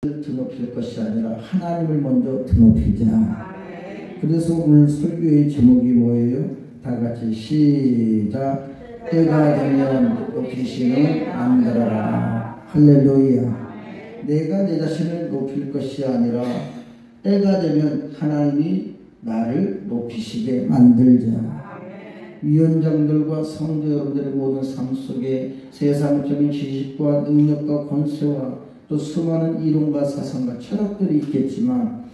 드높일 것이 아니라 하나님을 먼저 드높이자. 그래서 오늘 설교의 제목이 뭐예요? 다 같이 시작. 때가 되면 높이시는 만들어라. 할렐루야. 내가 내 자신을 높일 것이 아니라 때가 되면 하나님이 나를 높이시게 만들자. 위원장들과 성도 여러분들의 모든 삶 속에 세상적인 지식과 능력과 권세와 또 수많은 이론과 사상과 철학들이 있겠지만,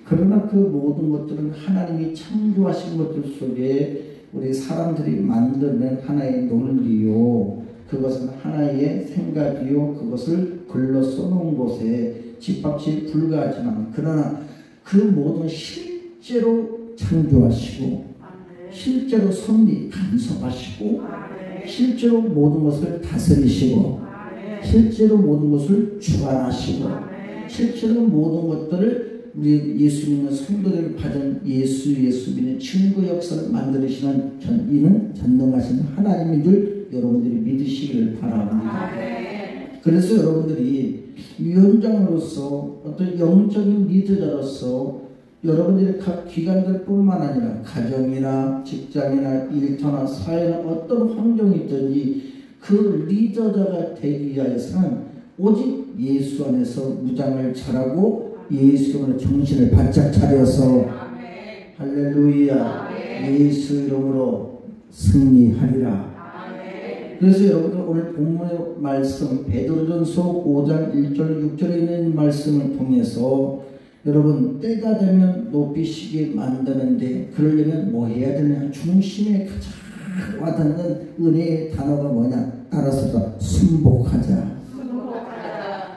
그러나 그 모든 것들은 하나님이 창조하신 것들 속에 우리 사람들이 만들어낸 하나의 논리요, 그것은 하나의 생각이요, 그것을 글로 써놓은 곳에 집합시 불과하지만, 그러나 그 모든 실제로 창조하시고 실제로 섭리 간섭하시고 실제로 모든 것을 다스리시고 실제로 모든 것을 주관하시고 실제로 모든 것들을 우리 예수 믿는 성도들을 받은 예수 믿는 증거 역사를 만드시는 이는 전능하신 하나님인 줄 여러분들이 믿으시기를 바랍니다. 그래서 여러분들이 위원장으로서 어떤 영적인 리더자로서 여러분들의 각 기관들 뿐만 아니라 가정이나 직장이나 일터나 사회나 어떤 환경이 있든지 그 리더자가 되기 위해서는 오직 예수 안에서 무장을 잘하고 예수 이름으로 정신을 바짝 차려서 할렐루야 예수 이름으로 승리하리라. 그래서 여러분들 오늘 본문의 말씀 베드로전서 5장 1절 6절에 있는 말씀을 통해서 여러분 때가 되면 높이시게 만드는데 그러려면 뭐 해야 되냐? 중심에 가장 와닿는 은혜의 단어가 뭐냐? 따라서 순복하자.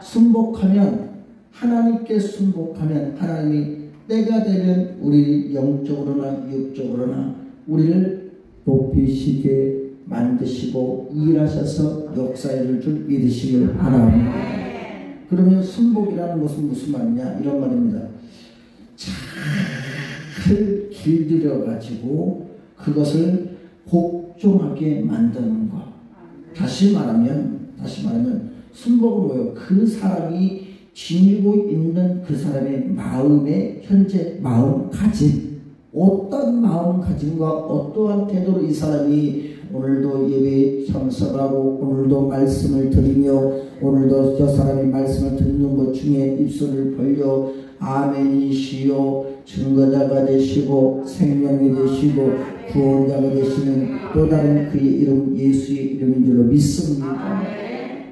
순복하면 하나님께 순복하면 하나님이 때가 되면 우리 영적으로나 육적으로나 우리를 높이시게 만드시고 일하셔서 역사해 줄 믿으시길 바랍니다. 그러면 순복이라는 것은 무슨 말이냐? 이런 말입니다. 잘 길들여 가지고 그것을 복종하게 만드는 것. 다시 말하면 순복은 뭐예요? 그 사람이 지니고 있는 그 사람의 마음의 현재 마음가짐, 어떤 마음가짐과 어떠한 태도로 이 사람이 오늘도 예배에 참석하고 오늘도 말씀을 드리며 오늘도 저 사람이 말씀을 듣는 것 중에 입술을 벌려 아멘이시요 증거자가 되시고 생명이 되시고 구원자가 되시는 또 다른 그의 이름 예수의 이름인 줄로 믿습니다.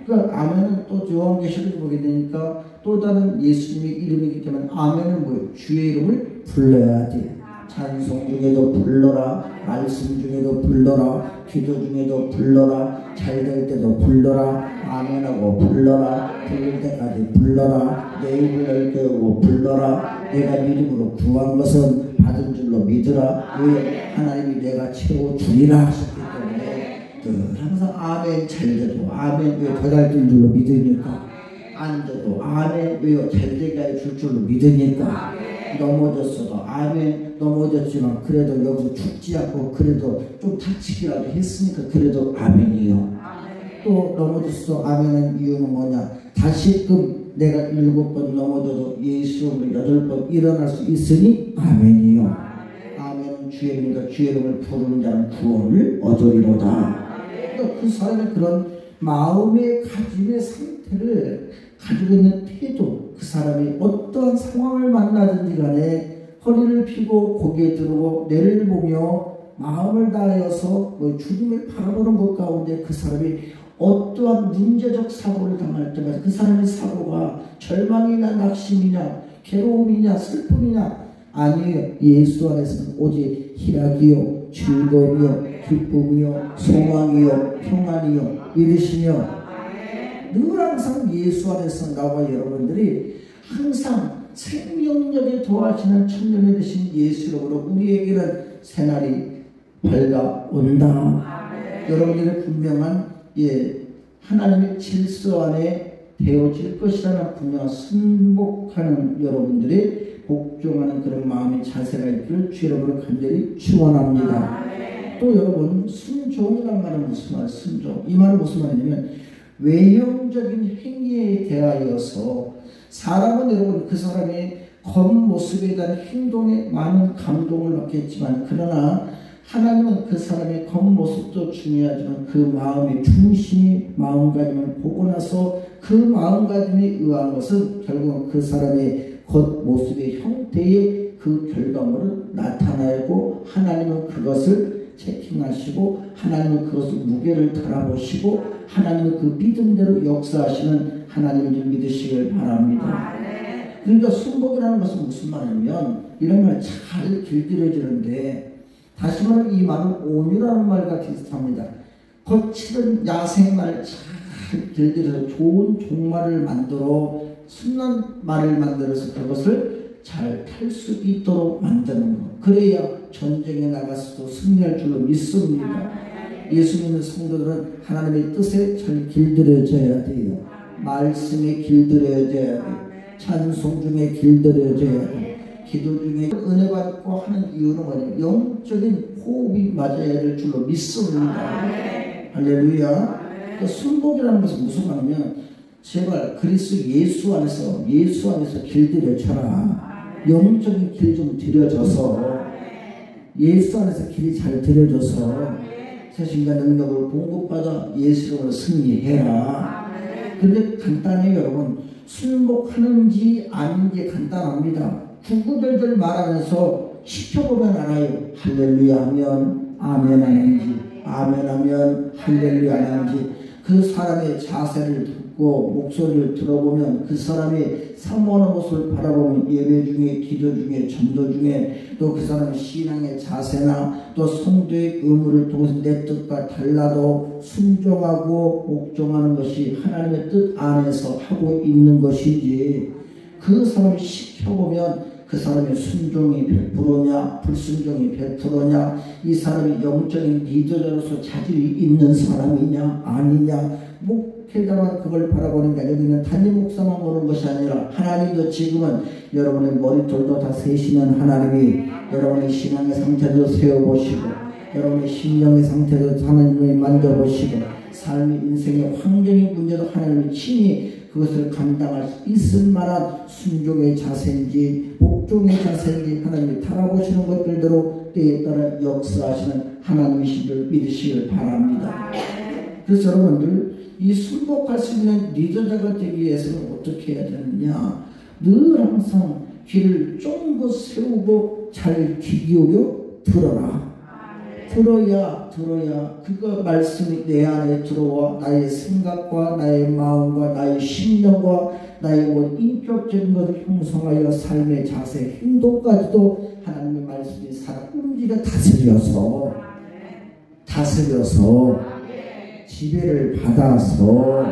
그러니까 아멘은 또 요한계시록을 보게 되니까 또 다른 예수님의 이름이기 때문에 아멘은 뭐예요? 주의 이름을 불러야지. 찬송 중에도 불러라, 말씀 중에도 불러라, 기도 중에도 불러라, 잘 될 때도 불러라, 아멘하고 불러라, 부를 때까지 불러라, 내 입을 열게 하고 불러라, 내가 믿음으로 구한 것은 받은 줄로 믿으라. 왜? 하나님이 내가 채워주리라 하셨기 때문에 늘 항상 아멘 잘 돼도 아멘 왜 더 잘 될 줄로 믿으니까 안 돼도 아멘 왜요 잘 되게 해줄 줄로 믿으니까 넘어졌어도 아멘 넘어졌지만 그래도 여기서 죽지 않고 그래도 좀 다치기라도 했으니까 그래도 아멘이요. 또 넘어졌어 아멘은 이유는 뭐냐? 다시금 내가 7번 넘어져도 예수를 8번 일어날 수 있으니 아멘이요. 아멘은 주의 이름이니까 주의 이름을 부르는 자는 구원을 얻으리로다. 그러니까 그 사람의 그런 마음의 가짐의 상태를 가지고 있는 태도, 그 사람이 어떠한 상황을 만나든지 간에 허리를 펴고 고개 들고 내를 보며 마음을 다하여서 주님을 바라보는 것 가운데 그 사람이 어떠한 문제적 사고를 당할 때마다 그 사람의 사고가 절망이냐 낙심이냐 괴로움이냐 슬픔이냐 아니에요. 예수 안에서는 오직 희락이요 즐거움이요 기쁨이요 소망이요 평안이요 믿으시며 늘 항상 예수 안에서 나와 여러분들이 항상 생명력에 도와주시는 천년이 되신 예수 이름으로 우리에게는 새날이 밝아온다. 여러분들의 분명한 하나님의 질서 안에 되어질 것이라는 분명한 순복하는 여러분들이 복종하는 그런 마음의 자세가 있기를 주 여러분을 간절히 축원합니다. 또 여러분 순종이라는 말은 무슨 말? 순종 이 말은 무슨 말이냐면 외형적인 행위에 대하여서 사람은 여러분 그 사람의 겉모습에 대한 행동에 많은 감동을 받겠지만 그러나 하나님은 그 사람의 겉모습도 중요하지만 그 마음의 중심이 마음가짐을 보고 나서 그 마음가짐에 의한 것은 결국은 그 사람의 겉모습의 형태의 그 결과물을 나타내고 하나님은 그것을 체킹하시고 하나님은 그것을 무게를 달아보시고 하나님은 그 믿음대로 역사하시는 하나님을 좀 믿으시길 바랍니다. 그러니까 순복이라는 것은 무슨 말이냐면 이런 말 잘 길들여지는데 다시 말하면 이 말은 온유라는 말과 비슷합니다. 거칠은 야생말 잘 길들여서 좋은 종말을 만들어 순한 말을 만들어서 그것을 잘 탈 수 있도록 만드는 것. 그래야 전쟁에 나가서도 승리할 줄로 믿습니다. 예수 믿는 성도들은 하나님의 뜻에 잘 길들여져야 돼요. 말씀에 길들여져야 돼요. 찬송 중에 길들여져야 돼요. 기도 중에 은혜 받고 하는 이유는 뭐냐면 영적인 호흡이 맞아야 될 줄로 믿습니다. 할렐루야. 그 순복이라는 것은 무슨 말이냐면 제발 그리스도 예수 안에서 길들여져라. 영적인 길이 좀 들여져서 예수 안에서 길이 잘 들여져서 새신과 능력을 공급받아 예수로 승리해라. 근데 간단해요 여러분. 순복하는지 아닌지 간단합니다. 구구절절 말하면서 시켜보면 알아요. 할렐루야 하면 아멘 하는지 아멘 하면 할렐루야 하는지 그 사람의 자세를 듣고 목소리를 들어보면 그 사람의 사모하는 모습을 바라보면 예배 중에 기도 중에 전도 중에 또 그 사람의 신앙의 자세나 또 성도의 의무를 통해서 내 뜻과 달라도 순종하고 복종하는 것이 하나님의 뜻 안에서 하고 있는 것이지 그 사람을 시켜보면 그 사람의 순종이 100%냐 불순종이 100%냐 이 사람이 영적인 리더로서 자질이 있는 사람이냐 아니냐 목회자만 그걸 바라보는 게 아니라 여기는 담임 목사만 보는 것이 아니라 하나님도 지금은 여러분의 머리털도 다 세시는 하나님이 여러분의 신앙의 상태도 세워보시고 여러분의 심령의 상태도 하나님이 만져보시고 삶의 인생의 환경의 문제도 하나님이 친히 그것을 감당할 수 있을 만한 순종의 자세인지 복종의 자세인지 하나님이 달아보시는 것들대로 때에 따라 역사하시는 하나님이신 줄 믿으시길 바랍니다. 그래서 여러분들 이 순복할 수 있는 리더자가 되기 위해서는 어떻게 해야 되느냐 늘 항상 귀를 쫑긋 세우고 잘 귀 기울여 들어라. 들어야 그거 말씀이 내 안에 들어와 나의 생각과 나의 마음과 나의 심령과 나의 인격적인 것을 형성하여 삶의 자세 행동까지도 하나님의 말씀이 살아 움직여 다스려서 지배를 받아서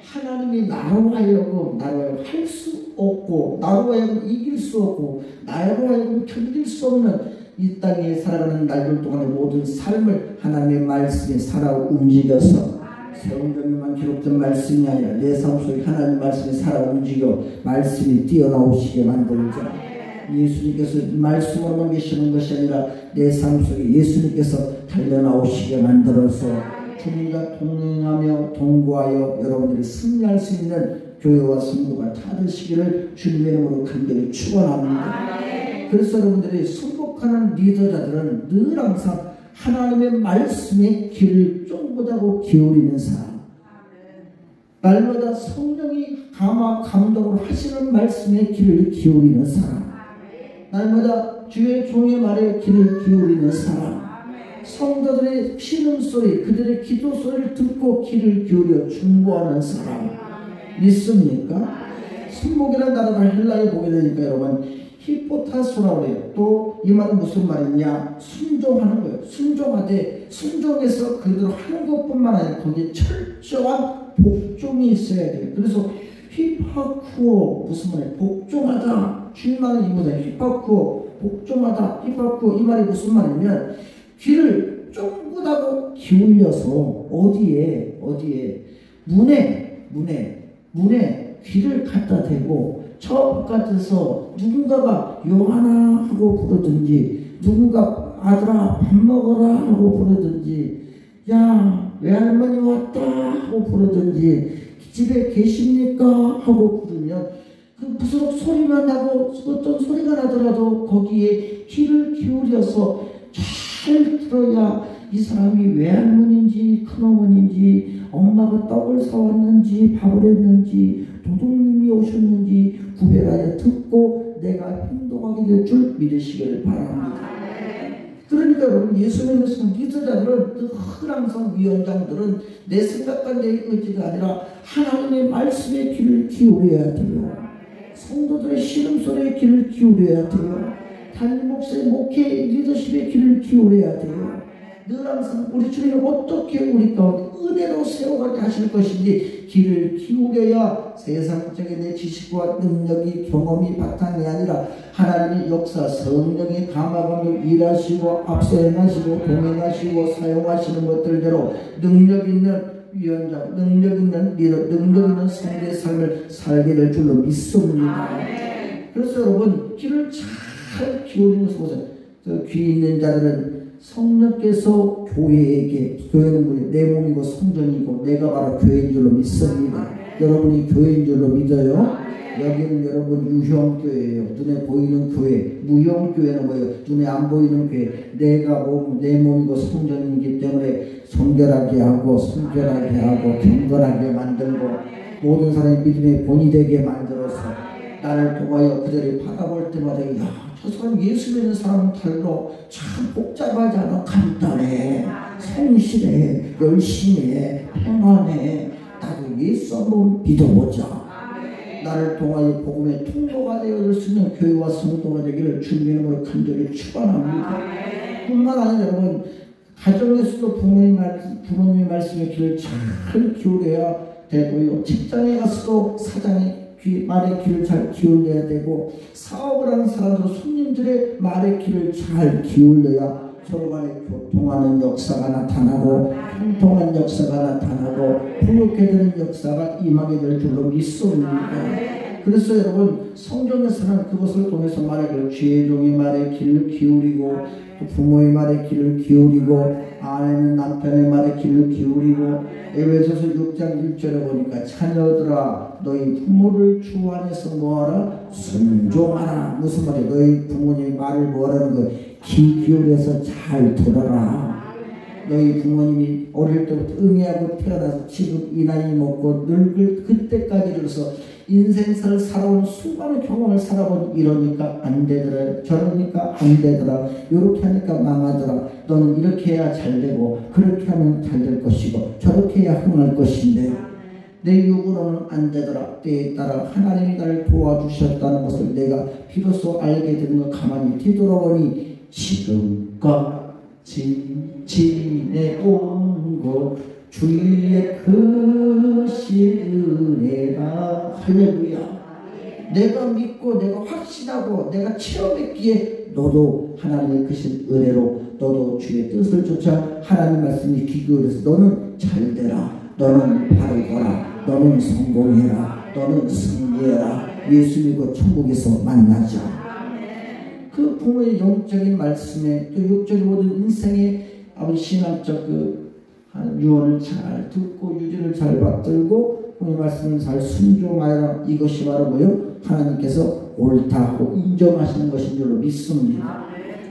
하나님이 나로 하여금 나를 할 수 없고 나로 하여금 이길 수 없고 나로 하여금 견딜 수 없는 이 땅에 살아가는 날들 동안의 모든 삶을 하나님의 말씀에 살아 움직여서 성경에만 기록된 말씀이 아니라 내 삶 속에 하나님의 말씀이 살아 움직여 말씀이 뛰어나오시게 만들자. 예수님께서 말씀으로만 계시는 것이 아니라 내 삶 속에 예수님께서 달려나오시게 만들어서 주님과 동행하며 동거하여 여러분들이 승리할 수 있는 교회와 성도가 다 되시기를 주님의 이름으로 간절히 축원합니다. 그래서 여러분들이 순복하는 리더자들은 늘 항상 하나님의 말씀에 귀를 쫑긋하고 기울이는 사람, 날마다 성령이 감동을 하시는 말씀에 귀를 기울이는 사람, 날마다 주의 종의 말에 귀를 기울이는 사람, 성도들의 신음소리 그들의 기도 소리를 듣고 귀를 기울여 중보하는 사람 믿습니까? 순복이라는 단어를 헬라에 보게 되니까 여러분 히포타소라고 해요. 또 이 말은 무슨 말이냐 순종하는 거예요. 순종하되 순종해서 그대로 하는 것뿐만 아니라 거기에 철저한 복종이 있어야 돼요. 그래서 히파쿠오 무슨 말이에요? 복종하다. 주님만은 이보다 히파쿠오 복종하다. 히파쿠오 이 말이 무슨 말이냐면 귀를 쫑긋하고 기울여서 어디에 문에 귀를 갖다 대고 저 바깥에서 누군가가 요하나 하고 부르든지 누군가 아들아 밥 먹어라 하고 부르든지 야 외할머니 왔다 하고 부르든지 집에 계십니까 하고 부르면 무슨 소리만 나고 어떤 소리가 나더라도 거기에 귀를 기울여서 잘 들어야 이 사람이 외할머니인지 큰어머니인지 엄마가 떡을 사왔는지 밥을 했는지 도둑님이 오셨는지 구별하여 듣고 내가 행동하게 될 줄 믿으시기를 바랍니다. 그러니까 여러분, 예수 믿는 리더자들은 항상 위원장들은 내 생각과 내 의지가 아니라 하나님의 말씀에 귀를 기울여야 돼요. 성도들의 신음소리에 귀를 기울여야 돼요. 담임 목사의 목회 리더십에 귀를 기울여야 돼요. 늘 항상 우리 주님이 어떻게 우리 가운데 은혜로 세워가게 하실 것인지 귀를 기울여야 세상적인 내 지식과 능력이 경험이 바탕이 아니라 하나님의 역사 성령의 감화감을 일하시고 앞서 행하시고 동행하시고 사용하시는 것들대로 능력 있는 위원장, 능력 있는 리더, 능력 있는 성도의 삶을 살게 될 줄로 믿습니다. 그래서 여러분, 귀를 잘 기울이면서 보세요. 귀 있는 자들은 성령께서 교회에게, 교회는 내 몸이고 성전이고 내가 바로 교회인 줄로 믿습니다. 여러분이 교회인 줄로 믿어요? 여기는 여러분 유형교회예요. 눈에 보이는 교회. 무형교회는 뭐예요? 눈에 안 보이는 교회. 내가 내 몸이고 성전이기 때문에 정결하게 하고 순결하게 하고 경건하게 만들고 모든 사람이 믿음의 본이 되게 만들어서 나를 통하여 그들이 바라볼 때마다 야, 저 사람 예수 믿는 사람은 달로 참 복잡하지 않아. 간단해, 성실해, 열심히 해, 평안해. 나도 예수 한번 믿어보자. 나를 통하여 복음의 통로가 되어줄 수 있는 교회와 성도가 되기를 주님의 이름으로 간절히 축원합니다. 뿐만 아니라 여러분, 가정에서도 부모님의 말씀에 귀를 잘 기울여야 되고요. 직장에 가서도 사장의 말의 귀를 잘 기울여야 되고, 사업을 하는 사람들은 손님들의 말의 귀를 잘 기울여야 서로 간에 교통하는 역사가 나타나고 통통한 역사가 나타나고 부욕해 되는 역사가 임하게 될 줄로 믿습니다. 그래서 여러분, 성경에서는 그것을 통해서 말하기를 주의 종의 말에 귀를 기울이고 또 부모의 말에 귀를 기울이고 아내는 남편의 말에 귀를 기울이고 에베소서 6장 1절에 보니까 자녀들아 너희 부모를 주 안에서 뭐하라? 순종하라. 무슨 말이야? 너희 부모님의 말을 뭐하라는 거야? 귀 기울여서 잘 들어라. 너희 부모님이 어릴 때부터 응애하고 태어나서 지금 이 나이 먹고 늙을 그때까지 들어서 인생사를 살아온 수많은 경험을 살아본 이러니까 안 되더라, 저러니까 안 되더라, 이렇게 하니까 망하더라, 너는 이렇게 해야 잘 되고 그렇게 하면 잘 될 것이고 저렇게 해야 흥할 것인데 내 육으로는 안 되더라. 때에 따라 하나님이 나를 도와주셨다는 것을 내가 비로소 알게 되는 걸 가만히 뒤돌아보니 지금까지 지내온 것 주의 크신 은혜라. 할렐루야. 내가 믿고 내가 확신하고 내가 체험했기에 너도 하나님의 크신 은혜로 너도 주의 뜻을 쫓아 하나님 말씀이 귀 기울여서 너는 잘 되라, 너는 바르거라, 너는 성공해라, 너는 승리해라. 예수 믿고 천국에서 만나자. 그 부모의 영적인 말씀에 또 육적인 모든 인생의 아버지 신앙적 유언을 잘 듣고 유지를 잘 받들고 부모의 말씀을 잘 순종하여라. 이것이 바로 뭐요? 하나님께서 옳다고 인정하시는 것인 줄로 믿습니다.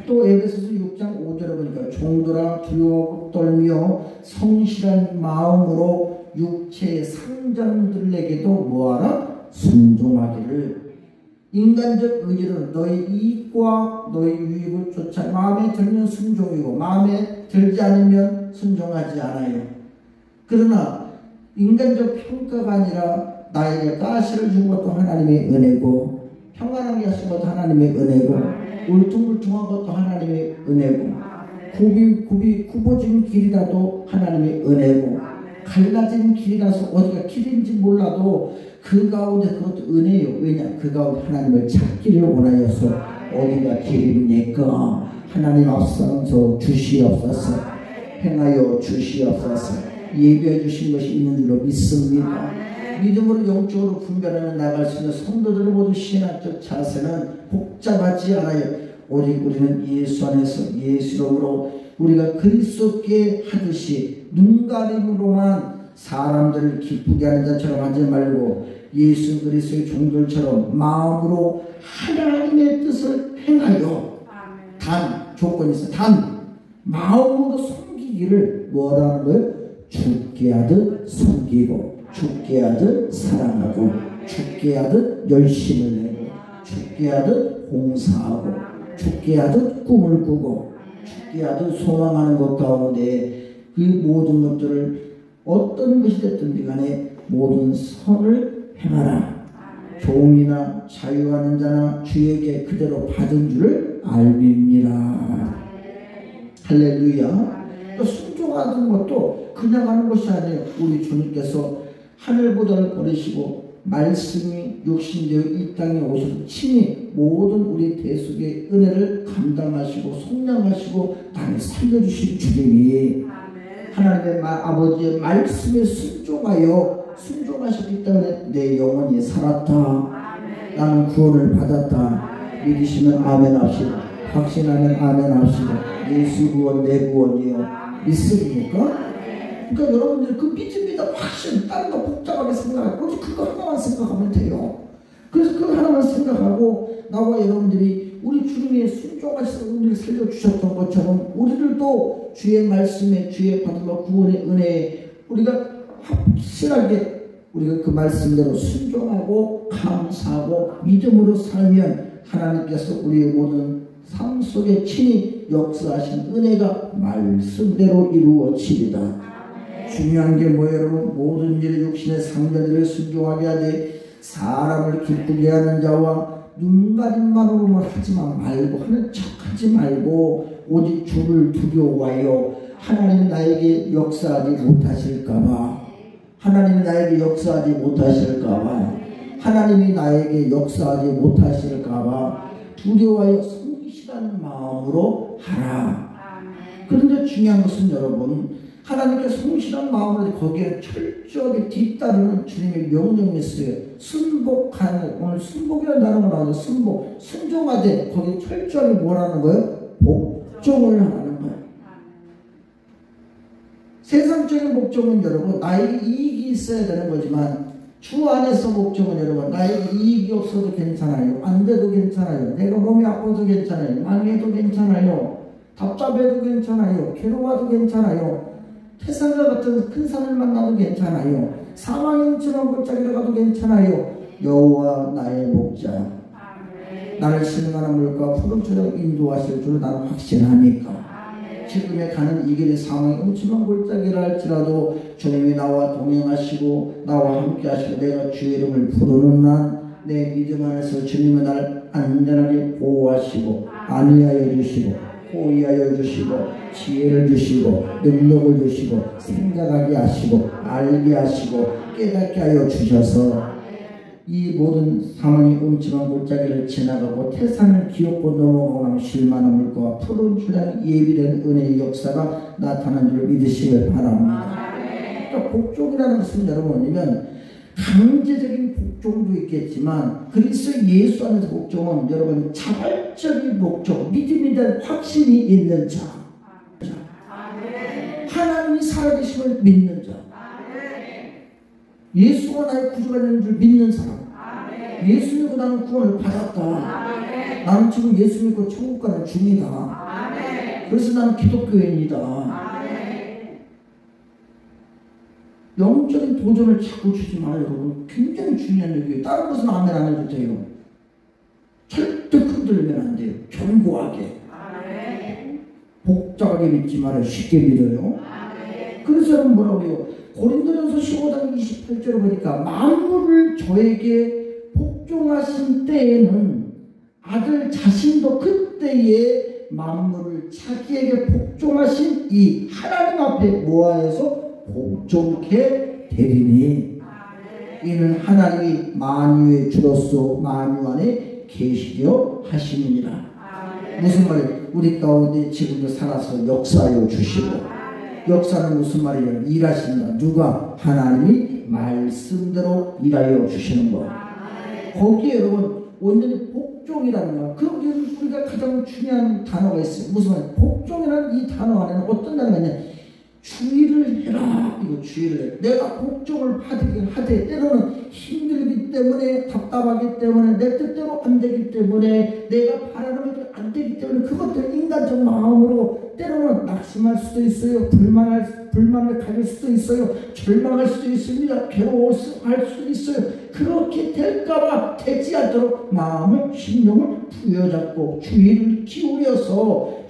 또 에베소서 6장 5절에 보니까 종들아 두려워 떨며 성실한 마음으로 육체의 상전들에게도 뭐하라? 순종하기를. 인간적 의지는 너희 이익과 너희 유익을 쫓아 마음에 들면 순종이고 마음에 들지 않으면 순종하지 않아요. 그러나 인간적 평가가 아니라 나에게 가시를 준 것도 하나님의 은혜고 평안하게 하신 것도 하나님의 은혜고 울퉁불퉁한 것도 하나님의 은혜고 굽어진 길이라도 하나님의 은혜고 갈라진 길이라서 어디가 길인지 몰라도 그 가운데 그것도 은혜요. 왜냐? 그 가운데 하나님을 찾기를 원하여서 어디가 길입니까? 하나님 앞서서 주시옵소서, 행하여 주시옵소서, 예비해 주신 것이 있는 줄로 믿습니다. 믿음으로 영적으로 분별하며 나갈 수 있는 성도들의 모든 신학적 자세는 복잡하지 않아요. 오직 우리는 예수 안에서 예수 이름으로 우리가 그리스도께 하듯이 눈가림으로만 사람들을 기쁘게 하는 자처럼 하지 말고 예수 그리스도의 종들처럼 마음으로 하나님의 뜻을 행하여 단 조건이 있어요. 단 마음으로 섬기기를 뭐라는 거예요? 죽게 하듯 섬기고 죽게 하듯 사랑하고 죽게 하듯 열심을 내고 죽게 하듯 봉사하고 죽게 하듯 꿈을 꾸고 죽게 하듯 소망하는 것 가운데 그 모든 것들을 어떤 것이 됐든 간에 모든 선을 행하라. 종이나 자유하는 자나 주에게 그대로 받은 줄을 알밉니다. 할렐루야. 또 순종하는 것도 그냥 하는 것이 아니에요. 우리 주님께서 하늘보다를 버리시고 말씀이 육신되어 이 땅에 오셔서 친히 모든 우리 대속의 은혜를 감당하시고 속량하시고 나를 살려주신 주님이 하나님의 아버지의 말씀에 순종하셨기 때문에 내 영혼이 살았다. 나는 구원을 받았다. 믿으시면 아멘 합시다. 확신하면 아멘 합시다. 예수 구원 내 구원이요. 믿습니까? 그러니까 여러분들 그 믿음이다 확신 다른 거 복잡하게 생각하고 오직 그거 하나만 생각하면 돼요. 그래서 그 하나만 생각하고 나와 여러분들이 우리 주님의 순종하셔서 우리를 살려주셨던 것처럼 우리들도 주의 말씀에 주의 받음과 구원의 은혜에 우리가 확실하게 우리가 그 말씀대로 순종하고 감사하고 믿음으로 살면 하나님께서 우리의 모든 삶 속에 친히 역사하신 은혜가 말씀대로 이루어지리다. 중요한 게 뭐예요 여러분? 모든 일에 육신의 상전들을 순종하게 하되 사람을 기쁘게 하는 자와 눈가림만으로만 하지만 말고 하는 척하지 말고 오직 주를 두려워하여 하나님 나에게 역사하지 못하실까봐 하나님이 나에게 역사하지 못하실까봐 하나님이 나에게 역사하지 못하실까봐 두려워하여 성실한 마음으로 하라. 그런데 중요한 것은 여러분 하나님께 성실한 마음으로 거기에 철저하게 뒤따르는 주님의 명령이 있어요. 순복하는 오늘 순복이라는 단어가 나와요. 순복 순종하되 거기에 철저하게 뭐라는 거예요? 복종을 하는 거예요. 세상적인 복종은 여러분 나에게 이익이 있어야 되는 거지만 주 안에서 복종은 여러분 나에게 이익이 없어도 괜찮아요. 안 돼도 괜찮아요. 내가 몸이 아파도 괜찮아요. 망해도 괜찮아요. 답답해도 괜찮아요. 괴로워도 괜찮아요. 태산과 같은 큰 산을 만나도 괜찮아요. 사망의 음침한 골짜기를 가도 괜찮아요. 여호와 나의 목자 나를 신선한 물과 푸른 초장 인도하실 줄 나는 확신하니까 지금에 가는 이 길이 사망의 음침한 골짜기를 할지라도 주님이 나와 동행하시고 나와 함께 하시고 내가 주의 이름을 부르는 난 내 믿음 안에서 주님은 나를 안전하게 보호하시고 안위하여 주시고 호의하여 주시고 지혜를 주시고 능력을 주시고 생각하게 하시고 알게 하시고 깨닫게 하여 주셔서 이 모든 사망의 음침한 골짜기를 지나가고 태산을 기어고 넘어가고 나면 쉴만한 물과 푸른 주량이 예비된 은혜의 역사가 나타난 줄 믿으시길 바랍니다. 그러니까 복종이라는 것은 여러분 뭐냐면 강제적인 복종도 있겠지만 그리스도 예수 안에서 복종은 여러분 자발적인 복종, 믿음에 대한 확신이 있는 자, 하나님이 살아계심을 믿는 자, 예수가 나의 구주가 되는 줄 믿는 사람, 예수 믿고 나는 구원을 받았다. 나는 지금 예수 믿고 천국 가는 중이다. 그래서 나는 기독교인이다. 영적인 도전을 자꾸 주지 마요, 여러분. 굉장히 중요한 얘기예요. 다른 것은 아멘 안 해도 돼요. 절대 흔들리면 안 돼요. 견고하게. 복잡하게 믿지 말아요. 쉽게 믿어요. 그래서 여러분 뭐라고 해요? 고린도전서 15장 28절을 보니까 만물을 저에게 복종하신 때에는 아들 자신도 그때에 만물을 자기에게 복종하신 이 하나님 앞에 모아해서 복종케 되리니 이는 하나님이 만유의 주로서 만유 안에 계시려 하심이니라. 무슨 말이에요? 우리 가운데 지금도 살아서 역사하여 주시고 역사는 무슨 말이에요? 일하신다. 누가? 하나님이 말씀대로 일하여 주시는 거. 거기에 여러분 완전히 복종이라는 거. 그럼 우리가 가장 중요한 단어가 있어요. 무슨 말이에요? 복종이라는 이 단어 안에는 어떤 단어가 있냐? 주의를 해라. 이거 주의를 해. 내가 복종을 하되 때로는 힘들기 때문에, 답답하기 때문에, 내 뜻대로 안 되기 때문에, 내가 바라는 것도 안 되기 때문에, 그것들 인간적 마음으로 때로는 낙심할 수도 있어요. 불만을 가질 수도 있어요. 절망할 수도 있습니다. 괴로워할 수도 있어요. 그렇게 될까봐 되지 않도록 마음을, 심령을 부여잡고 주의를 기울여서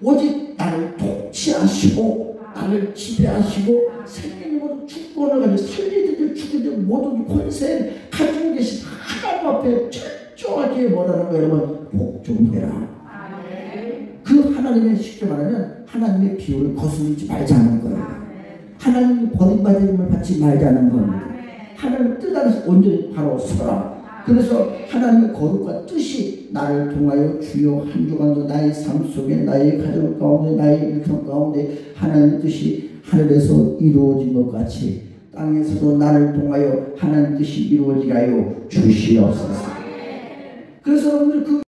오직 나를 통치하시고 나를 지배하시고 생명의 모든 주권을 가지고 살리듯이 죽이듯 모든 권세를 가지고 계신 하나님 앞에 철저하게 뭐라는 거예요? 여러분, 복종해라. 그 하나님의, 쉽게 말하면 하나님의 비유를 거스르지 말자는 거예요. 하나님의 버림받음을 받지 말자는 겁니다. 하나님의 뜻 안에서 온전히 바로 서라. 그래서 하나님의 거룩과 뜻이 나를 통하여 주요 한 주간도 나의 삶 속에, 나의 가정 가운데, 나의 일상 가운데 하나님의 뜻이 하늘에서 이루어진 것 같이 땅에서도 나를 통하여 하나님의 뜻이 이루어지게 하여 주시옵소서. 그래서 여러분들 그